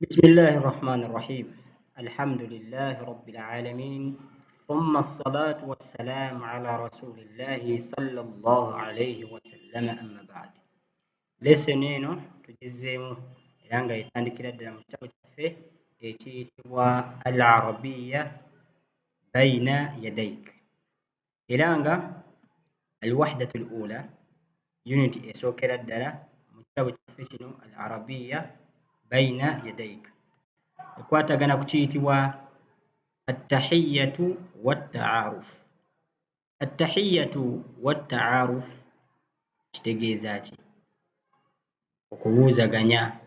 بسم الله الرحمن الرحيم. الحمد لله رب العالمين، ثم الصلاة والسلام على رسول الله صلى الله عليه وسلم. أما بعد، lesson eno tugizeemu era nga yetandikira ddala mu kitabo kyaffe ekiyitibwa al arabiya baina yadaik, era nga alwahdatu al ula unit esookera ddala mu kitabo kyaffe kino al arabiya baina yadaik ekwatagana ku kiyitibwa attahiyatu wattaaruf. Attahiyatu wattaaruf kitegeeza ki? Okubuuzaganya,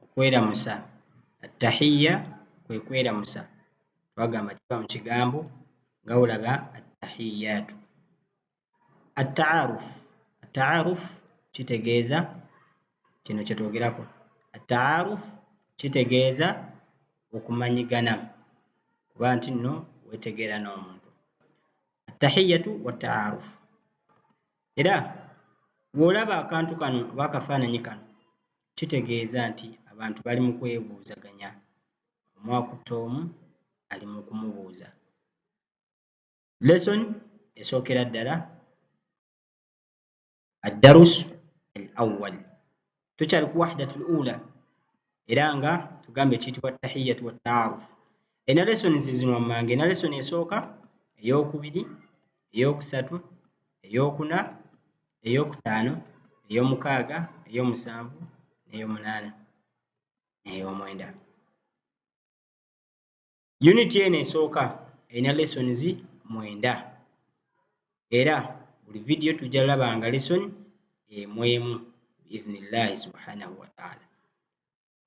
okweramusa. Attahiya kwe kweramusa, twagamba kiva mu kigambo nga olaba attahiyatu. Attaaruf, attaaruf kitegeeza kino kye twogerako. Attaaruf kitegeeza okumanyigana, kuba nti nno weetegeera n'omuntu. Attahiyatu wattaaruf. Era bw'olaba akantu kano oba akafaananyi kano kitegeeza nti abantu bali mu kwebuuzaganya, omu akutte omu ali mu kumubuuza. Lesson esookera ddala addarusu al awwal. Tukyali ku wahdatu al ula era nga tugambe ekiyitibwa attahiyatu wattaaruf. Ena lessons zino mmange, ena lesson esooka, ey'okubiri, ey'okusatu, ey'okuna, ey'okutaano, ey'omukaaga, ey'omusanvu, ey'omunaana n'ey'omwenda. Unit eno esooka erina lessons mwenda era buli video tujja laba nga lesson emu emu biidhnillahi subhanahu wa ta'ala.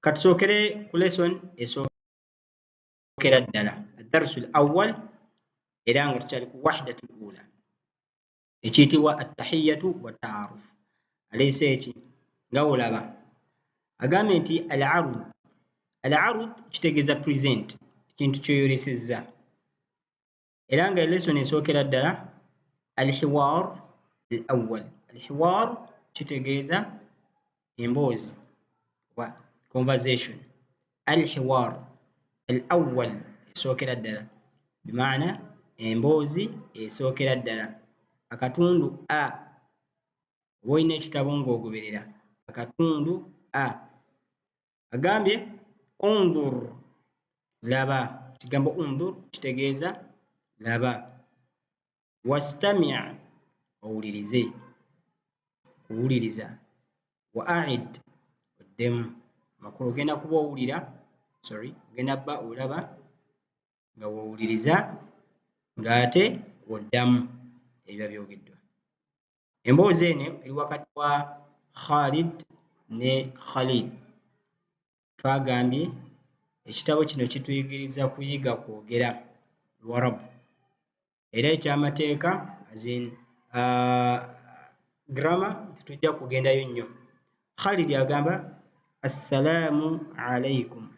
Katusookere ku lesson esookera ddala addarusu al awwal era nga tukyali ku wahdatu al ula ekiyitibwa attahiyatu wattaaruf. Aleese eki nga olaba agambye nti al arud. Al arud kitegeeza present, ekintu ky'oyolesezza, era nga lesson esookera ddala al hiwar al awwal. Al hiwar kitegeeza emboozi oba conversation. Al hiwar al awwal esookera ddala bimaana emboozi esookera ddala. Akatundu a, oba olina ekitabo ng'ogoberera akatundu a. Agambye unzur, laba. Ekigambo unzur kitegeeza laba. Wastami', owulirize, okuwuliriza. Wa a'id, oddemu. Amakulu ogenda kuba owulira, ogenda bba olaba nga woowuliriza ng'ate woddamu ebiba byogeddwa. Emboozi eno eri wakati wa Khalid ne Khalid. Twagambye ekitabo kino kituyigiriza kuyiga kwogera Luwarabu era ekyamateeka grammar tetujja kugendayo nnyo. Khalid agamba assalaamu alaikum,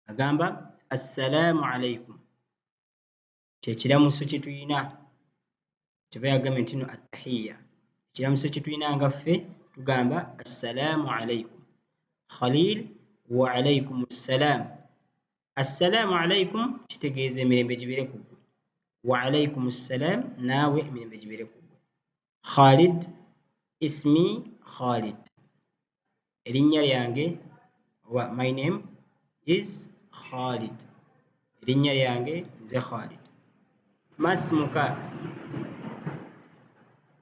agamba assalaamu alaikum, kyekiramuso kye tuyina kyeba yagambye nti no attahiya. Ekiramuso kye tuyina nga ffe tugamba assalaamu alaikum. Khalil wa alaikum assalam. Assalaamu alaikum kitegeeza emirembe gibeere ku ggwe, wa alaikum assalam naawe emirembe gibeere ku ggwe. Khalid, ismi Khalid, erinnya lyange oba my name is Khalid, erinnya lyange nze Khalid. Masmuka,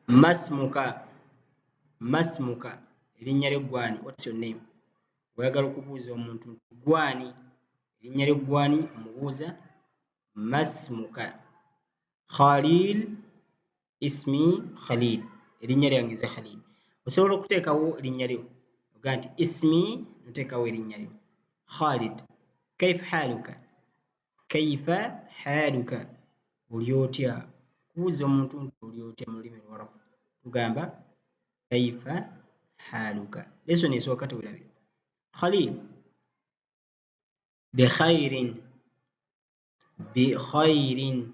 masmuka, masmuka, erinnya ly'eggwani, what's your name? Oyagala okubuuza omuntu nti gwani, erinnya ly'eggwani omubuuza masmuka. Khalil, ismi Khalid, erinnya lyange nze Khalid. Osobola okuteekawo erinnya lyo oga nti ismi noteekawo erinnya lyo. Khalid, kaifa haluka, kaifa haluka, oli otya? Kubuuza omuntu nti oli otya mu lulimi Luwarabu tugamba kaifa haluka. Lesson esooka tewerabira. Khalil, bikhairin, bikhairin,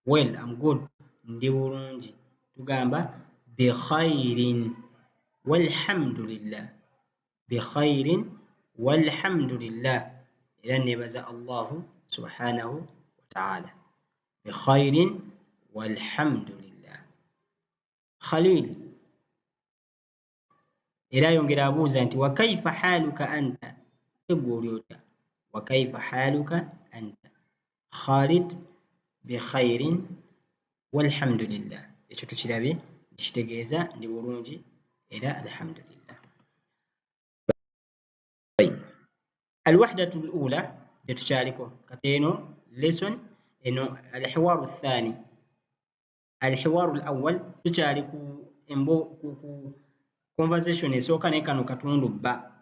well, I'm good, ndi bulungi, tugamba bikhairin walhamdulillah. Bikhairin والحمد لله إلى نبذ الله سبحانه وتعالى بخير والحمد لله. خليل إلى ينجر أبوزا أنت وكيف حالك أنت تقول وكيف حالك أنت. خالد بخير والحمد لله يشتو تشربي تشتغيزا دي ورونجي إلى الحمد لله. طيب الوحدة الأولى تشاركوا كتينو لسن إنه الحوار الثاني. الحوار الأول تشاركوا إمبو كوكو conversation esooka naye kano katundu bba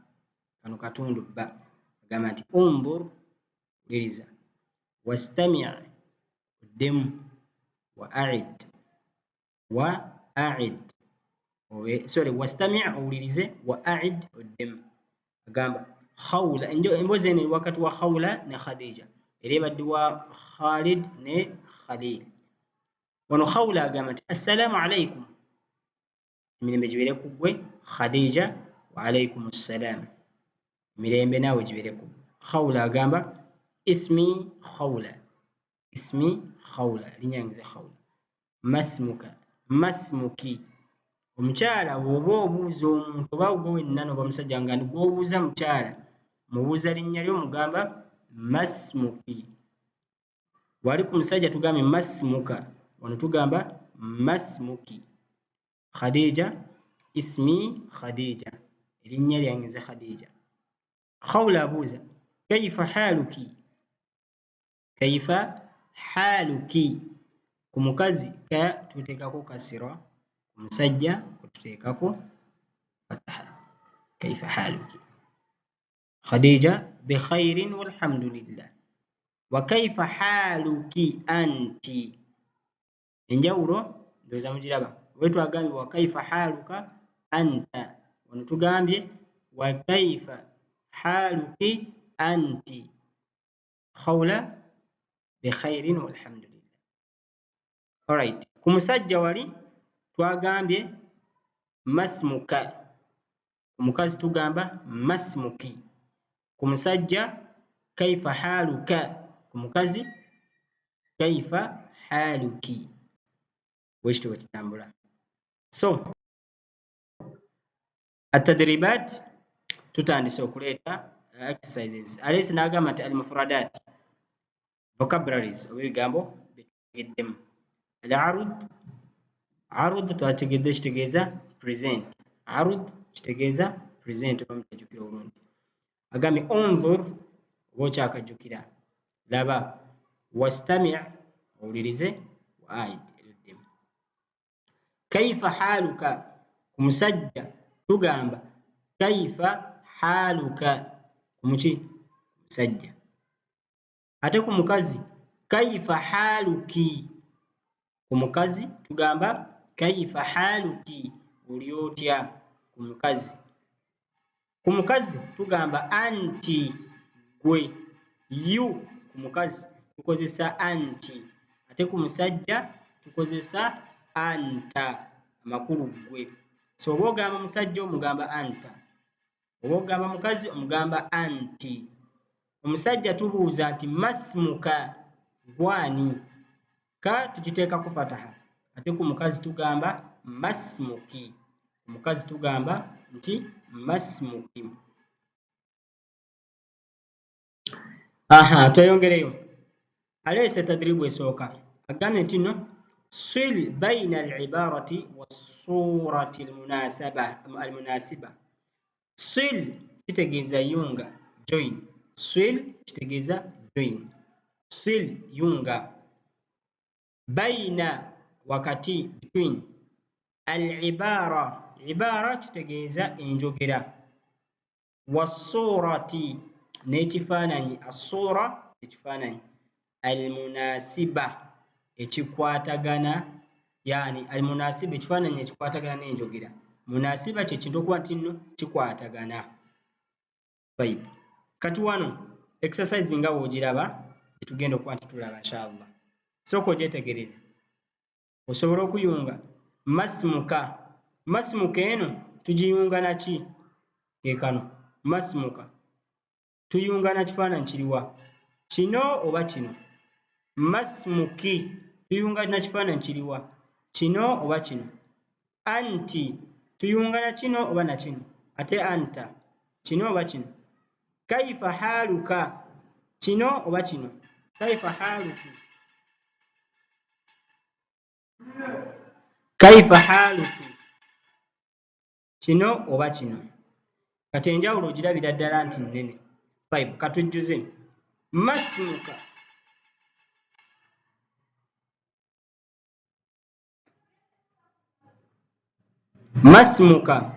agamba nti unzur uliriza wastami' uddemu wastami' owulirize wa a'id uddemu agamba khawla emboozi eno wakati wa khawla ne khadija era ebadde wa Khalid ne Khalil. wano khawla agamba nti assalamu alaikum emirembe gibeere ku ggwe Khadija wa alaikum assalam emirembe naawe gibeere ku ggwe. Khawla agamba ismi khawla linyanyize khawla masmuki omukyala bw'oba obuuza omuntu oba gwe wenna oba musajja nga gw'obuuza mukyala mubuuza linnya lyo mugamba masmuki. wali ku musajja tugambye masmuka wano tugamba masmuki. Khadija ismi Khadija erinnya lyange Khadija. Khawla abuuza kaifa haluki ku mukazi ka tuteekako kasira ku musajja tuteekako fataha kaifa haluki. Khadija bikhairin walhamdulillah. wa kaifa haluki anti enjawulo ndowooza mugiraba we twagambye wa kaifa haluka anta wano tugambye wa kaifa haluki anti. Khawla bikhairin walhamdulillah. Alright, ku musajja wali twagambye masmuka ku mukazi tugamba masmuki ku musajja kaifa haluka ku mukazi kaifa haluki bwekityo bwe kitambula. So atadribat tutandise okuleeta exercises. Alesi n'agamba nti almufradat vocabularies oba ebigambo byetutegeddemu. Arud twategedde kitegeeza present. Arud kitegeeza present oba mutajjukira obulungi. Agambye unzur oba okyakajjukira laba wastami' owulirize wa a'id eddemu. Kaifa haluka ku musajja tugamba kaifa haluka ku muki musajja. Ate ku mukazi kaifa haluki ku mukazi tugamba kaifa haluki oli otya ku mukazi. Ku mukazi tugamba anti gwe. You ku mukazi tukozesa anti ate ku musajja tukozesa anta amakulu gwe. So oba ogamba musajja omugamba anta oba ogamba mukazi omugamba anti. Omusajja tubuuza nti masmuka gwani ka tugiteekako fataha ate ku mukazi tugamba masmuki. Omukazi tugamba nti masmuki. Tweyongereyo. Aleese tadribu esooka agambye nti no sil baina al-ibarati was-surati al-munasiba. Sil kitegeeza yunga join. Sil kitegeeza join. Sil yunga. Baina wakati between. Al-ibara kitegeeza enjogera. Was-surati n'ekifaananyi. As-sura ekifaananyi. Al-munasiba ekikwatagana yani al-munasiba ekifaananyi ekikwatagana n'enjogera. Munasiba kye kintu okuba nti nno kikwatagana. Right. Kati wano exercise nga woogiraba tugenda okuba nti tulaba inshallah. Sooka ogyetegereze osobola okuyunga masmuka. Masmuka eno tugiyunga naki? Kekano masmuka tuyungana kifaananyi kiriwa? Kino oba kino? Masmuki tuyungana kifaananyi kiriwa? Kino oba kino? Anti tuyungana kino oba na kino? Ate anta kino oba kino? Kaifa haluka kino oba kino? Kaifa haluki? Kaifa haluki kino oba kino? Kati enjawulo ogirabira ddala nti nnene. Katujjuze. Masmuka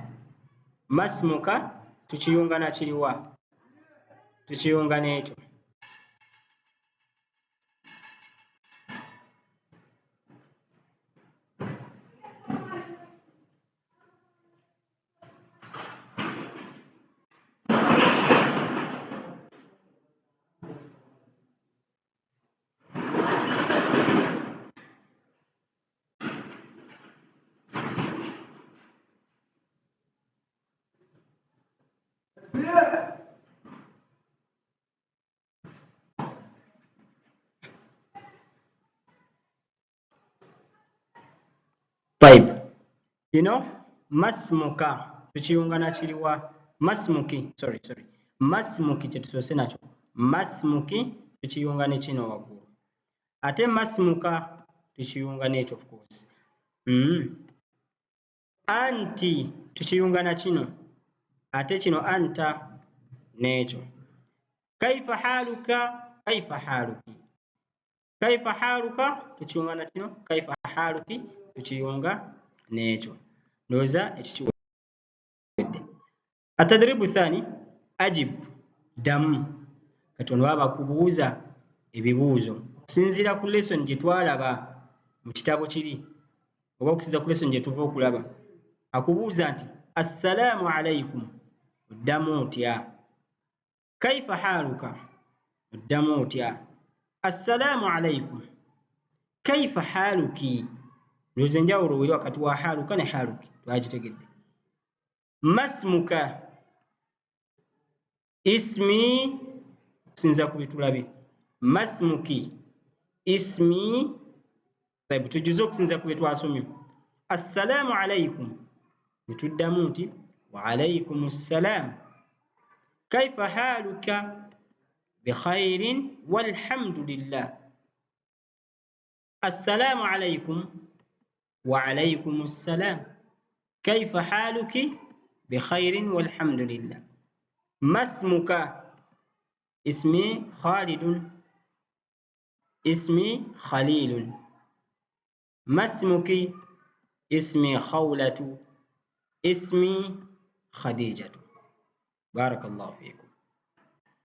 masmuka tukiyungana kiriwa? Tukiyunga n'ekyo. Kino masmuka tukiyungana kiriwa? Masmuki kye tusoose nakyo. Masmuki tukiyunga ne kino waggulu. Ate masmuka tukiyunga n'ekyo of course. Anti tukiyunga na kino. Ate kino anta n'ekyo. Kaifa haluka kaifa haluki. Kaifa haluka tukiyunga na kino. Kaifa haluki tukiyunga n'ekyo. Ndowooza ekikiwedde. Atadribu thani ajib ddamu. Kati ono baba bakubuuza ebibuuzo okusinziira ku lesson gye twalaba mu kitabo kiri oba okusinziira ku lesson gye tuva okulaba. Akubuuza nti assalaamu alaikum oddamu otya? Kaifa haluka oddamu otya? Assalaamu alaikum kaifa haluki. Ndowooza enjawulo weri wakati wa haluka ne haluki twagitegedde. Masmuka ismi okusinziira ku bitulabe. Masmuki ismi tujjuze okusinziira ku bye twasomye. Assalaamu alaikum ne tuddamu nti wa alaikum ssalaam. Kaifa haluka bikhairin walhamdulillah. Assalaamu alaikum wa alaikum ssalaam. Kaifa haluki bikhairin walhamdulillah. Masmuka ismi Khalidun ismi Khalilun. Masmuki ismi Khawlatu ismi Khadijatu. Barakallahu fikum.